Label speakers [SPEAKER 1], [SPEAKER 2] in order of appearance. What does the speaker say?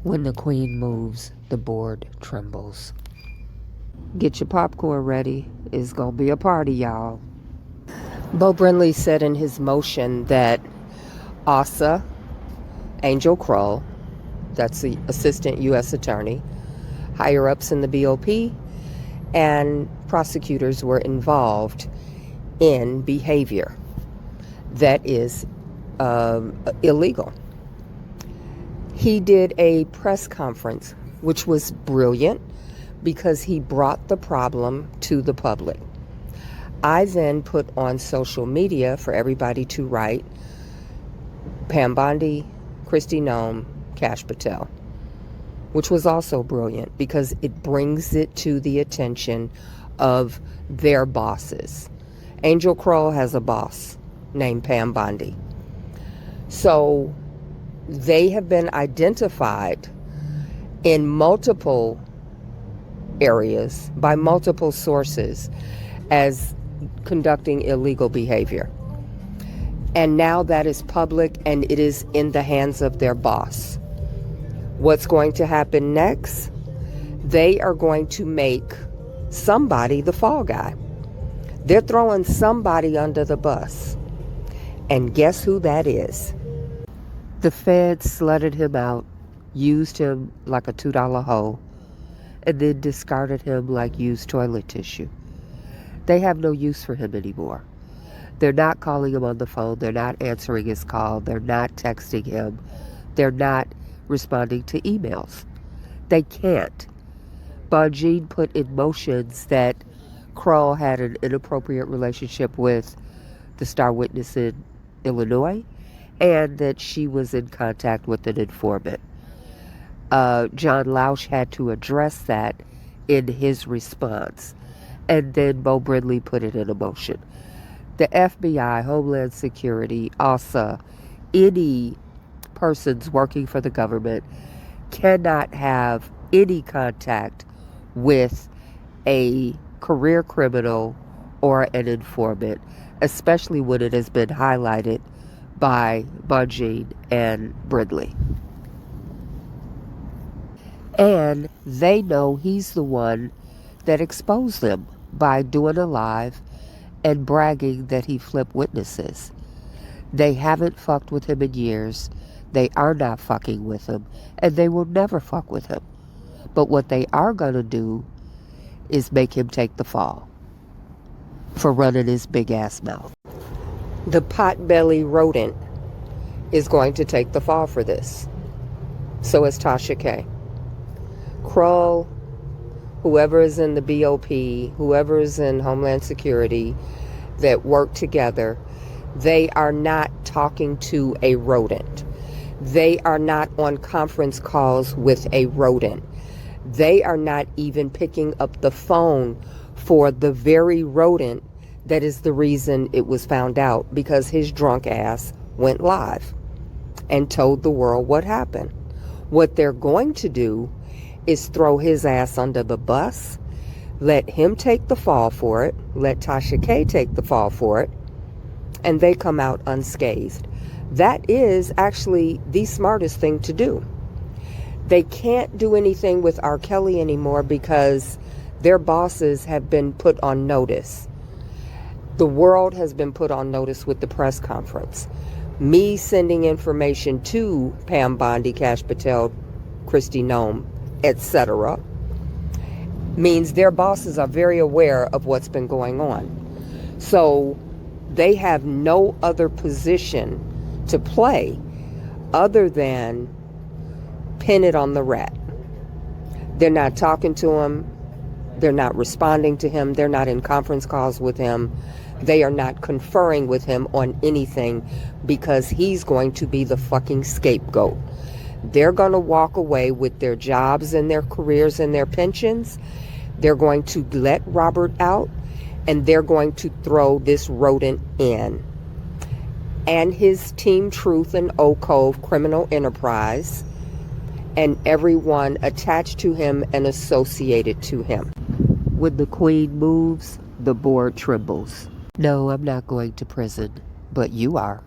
[SPEAKER 1] When the queen moves, the board trembles. Get your popcorn ready. It's gonna be a party, y'all. Bo Brindley said in his motion that Asa, Angel Kroll, that's the assistant U.S. attorney, higher-ups in the BOP, and prosecutors were involved in behavior that is illegal. He did a press conference, which was brilliant because he brought the problem to the public. I then put on social media for everybody to write Pam Bondi, Kristi Noem, Kash Patel, which was also brilliant because it brings it to the attention of their bosses. Angel Kroll has a boss named Pam Bondi. So they have been identified in multiple areas by multiple sources as conducting illegal behavior. And now that is public and it is in the hands of their boss. What's going to happen next? They are going to make somebody the fall guy. They're throwing somebody under the bus. And guess who that is? The feds slutted him out, used him like a $2 hoe, and then discarded him like used toilet tissue. They have no use for him anymore. They're not calling him on the phone. They're not answering his call. They're not texting him. They're not responding to emails. They can't. Bonjean put in motions that Kroll had an inappropriate relationship with the star witness in Illinois and that she was in contact with an informant. John Lausch had to address that in his response. And then Bo Brindley put it in a motion. The FBI, Homeland Security, ASA, any persons working for the government cannot have any contact with a career criminal or an informant, especially when it has been highlighted by Bonjean and Brindley. And they know he's the one that exposed them by doing a live and bragging that he flipped witnesses. They haven't fucked with him in years. They are not fucking with him, and they will never fuck with him. But what they are going to do is make him take the fall for running his big ass mouth. The potbelly rodent is going to take the fall for this. So is TASHAK. Kroll, whoever is in the BOP, whoever is in Homeland Security that work together, they are not talking to a rodent. They are not on conference calls with a rodent. They are not even picking up the phone for the very rodent that is the reason it was found out, because his drunk ass went live and told the world what happened. What they're going to do is throw his ass under the bus, let him take the fall for it, let TASHAK take the fall for it, and they come out unscathed. That is actually the smartest thing to do. They can't do anything with R. Kelly anymore because their bosses have been put on notice. The world has been put on notice with the press conference. Me sending information to Pam Bondi, Kash Patel, Kristi Noem, etc., means their bosses are very aware of what's been going on. So they have no other position to play other than pin it on the rat. They're not talking to him. They're not responding to him. They're not in conference calls with him. They are not conferring with him on anything because he's going to be the fucking scapegoat. They're going to walk away with their jobs and their careers and their pensions. They're going to let Robert out, and they're going to throw this rodent in. And his Team Truth and Oak Cove criminal enterprise, and everyone attached to him and associated to him. When the queen moves, the board trembles. No, I'm not going to prison, but you are.